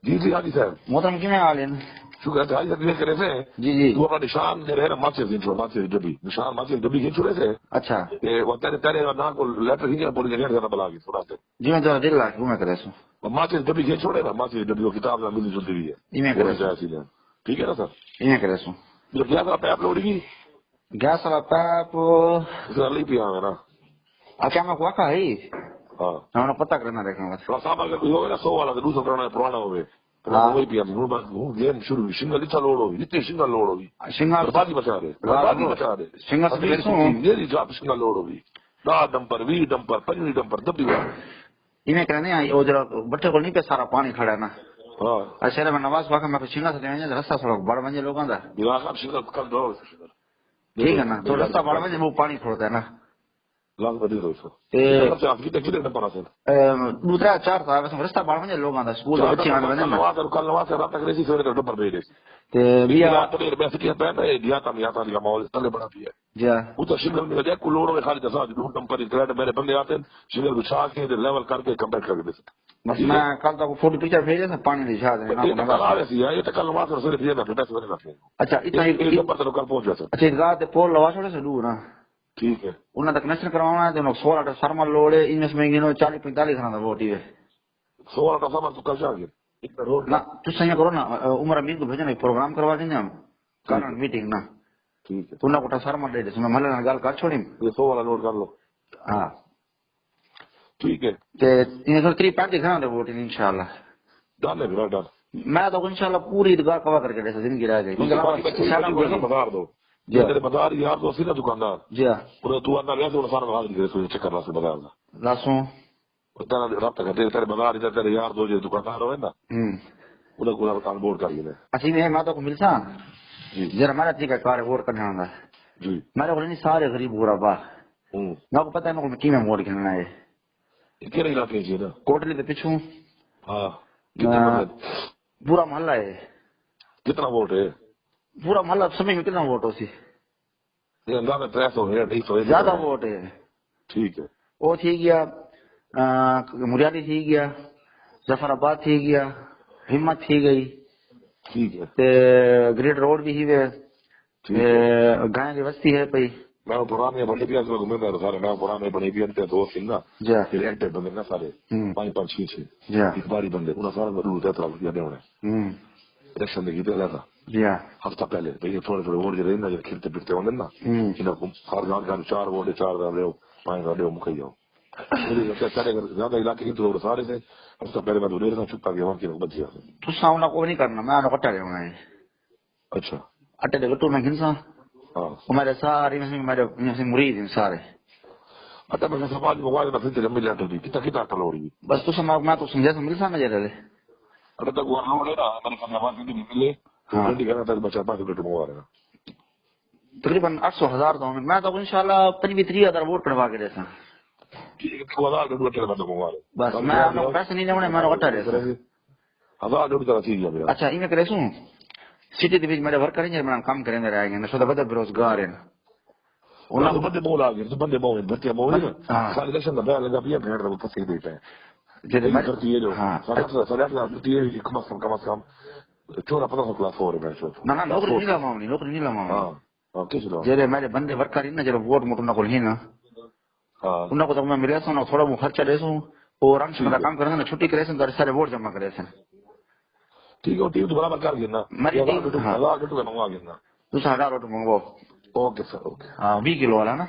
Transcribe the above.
جی جی حاجی صاحب محترم کیوں حال ہے؟ شکر ہے حاجی صاحب یہ کرے تھے جی جی تو اپنا نشان دے رہے نا ماچے سے ماچے ڈبی نشان ماچے ڈبی کھینچ رہے تھے اچھا وہ تیرے نا کو لیٹر کھینچا پوری جگہ کرنا بلا کے تھوڑا سے جی میں تو دل لاکھ میں کرے سو ماچے ڈبی کھینچ چھوڑے نا ماچے ڈبی وہ کتاب میں ملی جلتی ہوئی میں ہے کرے وہ سو جائے ٹھیک ہے نا سر میں کرے سو جو کیا تھا پیپ لوڑ گی گیس والا پیپ اس کا نہیں پیا ہے نا اچھا میں کو ہے ہاں ہمیں پتہ کرنا دیکھیں بس تھوڑا صاحب اگر کوئی ہوگا نا 100 والا تو دوسرا کرانا پرانا ہوگا ہاں وہی پیا گیم شروع ہوئی سنگل اتنا لوڈ ہوگی جتنی سنگل لوڈ ہوگی شنگار بربادی بچا رہے بربادی بچا رہے شنگار سے لے سوں میری جاب سنگل لوڈ ہوگی 10 ڈمپر 20 ڈمپر 25 ڈمپر دبی ہوا میں کرنے وہ ذرا بٹے کو نہیں پہ سارا پانی کھڑا ہے نا ہاں اچھا میں نواز واقع میں شنگار سے لے رستہ تھوڑا بڑا بنجے لوگوں کا دماغ آپ سنگل کل دو ٹھیک ہے نا تو رستہ بڑا بنجے وہ پانی چھوڑتا ہے نا لاکھ بدی دو سو کتنے ڈمپر آتے دوسرا 4 تھا رستہ بڑا بنجے لوگوں کا سکول بچے آنے بنے نا کل نواز سے رات تک رہی سویرے کا ڈمپر بھیج تے بیا دیا تھا ماحول تلے بڑا پیا جی وہ تو سنگل میں جائے کلوڑ میں خالی دسا دو ڈمپر میرے بندے آتے ہیں سنگل بچھا کے لیول کر کے کمپلیٹ کر کے دے سکتے بس میں کل تک فوٹو پکچر بھیجے تھا پانی دکھا دینا یہ تو کل آ رہی ہے یہ تو کل نواز سے سویرے بھیجنا پھر پیسے بنے اچھا اتنا ایک ڈمپر تو کل پہنچ جاتا اچھا عیدگاہ تے پول لوا چھوڑے سے دور نا ٹھیک ہے انہیں تک کنیکشن کروانا ہے تو 16 سرما لوڑ ہے انس میں 40-45 کھانا تھا وہ ٹی وی 16 کا سامان تو کل جا گیا روڈ نا تو صحیح کرو نا عمر امین کو بھیجنا پروگرام کروا دیں گے ہم کرنا میٹنگ نا ٹھیک ہے انہیں کو سرما دے دے میں ملے گال کر چھوڑی یہ 100 والا نوٹ کر لو ہاں ٹھیک ہے تے ان کو 3-5 کھانا دے ووٹ انشاءاللہ ڈالے پھر ڈال میں تو انشاءاللہ پوری عیدگاہ کوا کر کے دے زندگی رہ گئی کیونکہ بازار دو جی تیرے بازار یار تو سی نا دکاندار جی انہیں تو اندر گیا تو سارا بازار دے چکر رہا سے بازار کا لاسوں رابطہ کرتے تیرے بازار ادھر تیرے یار دو جو دکاندار ہوئے نا انہیں کو آن بورڈ کر لینا اسی میں ماتا کو ملسا جی ذرا میرا ٹھیک ہے کار ووٹ کرنے آؤں گا جی میرے کو نہیں سارے غریب ہو رہا با میں کو پتہ ہے میں ٹیم میں ووٹ کھیلنا ہے کہڑے علاقے چاہیے نا کوٹلی کے پیچھوں ہاں کتنے مطلب پورا محلہ ہے کتنا ووٹ ہے پورا محلہ سمجھ میں کتنا ووٹ ہو سی یہ اندازہ 300 ہے 250 زیادہ ووٹ ہے ٹھیک ہے وہ تھی گیا مریادی تھی گیا ظفر آباد تھی گیا ہمت تھی گئی ٹھیک ہے تے گریٹ روڈ بھی ہی وے گائیں کی بستی ہے پئی میں پرانے بنے پیا گھومے میں سارے میں پرانے بنے پیا دو تین نا جا پھر اینٹے بندے نا سارے 5 6 جا ایک باری بندے انہیں سارا ضرورت ہے طرف دیا ہونے الیکشن دیکھی پہلے تھا جا ہفتہ پہلے بھئی تھوڑے تھوڑے ووٹ جو رہے نا جو کھیلتے پھرتے ہونے نا انہیں ہر گاؤں گاؤں 4 ووٹ 4 دا لے 5 دا لے مکھئی جاؤ زیادہ علاقے کی تو سارے تھے ہفتہ پہلے میں تو دیر نہ چھپتا گیا وہاں کی بچ گیا تو سامنا کو نہیں کرنا میں کٹا لے ہونا ہے اچھا اٹے دے گٹو میں گھنسا ہاں ہمارے سارے میرے مرید ہیں سارے اچھا میں سماج موبائل میں پھر جمع لیٹر دی کتنا کتنا ٹل ہو رہی بس تو سما میں تو سمجھا سمجھ سا مجھے رہے اگر تک وہ نہ ملے نا میں نے کہا آواز نہیں ملے تو ٹھنڈی کرنا تھا بچہ 5 منٹ منگوا رہا تقریباً 800,000 تو میں تو انشاءاللہ 25-30 ووٹ کروا کے دیتا ٹھیک ہے 2000 ڈوٹ کے بندہ منگوا رہے بس میں پیسے نہیں لینے میں کٹا رہتا 1000 ڈوٹ کا چیز ہے میرا اچھا یہ کرے سوں سٹی دے میں ورک کریں گے میں کام کریں گے رہ گے نہ بڑے بے روزگار ہیں انہاں بندے بول آ گئے بندے بول بچے بول سارے الیکشن دا لگا پیا بھیڑ دا پسے دیتا ہے جے میں کرتی ہے جو سارا کم از کم 14-15 کلاس ہو رہے ہیں نہ نوکری نہیں لماونی نوکری نہیں لماونی ہاں کس لو جے میرے بندے ورک کریں نا جے ووٹ موٹ نہ کول ہی نا ہاں انہاں کو تو میں ملے سو تھوڑا مو خرچہ دے سوں اور رنگ سے کام کرنا نا چھٹی کرے سن تو سارے ووٹ جمع کرے سن ٹھیک ہے ٹیم تو برابر کر لینا میری ٹیم 1000 ڈوٹ کا منگوا لینا تو 1000 ووٹ منگو اوکے سر اوکے ہاں 20 کلو والا نا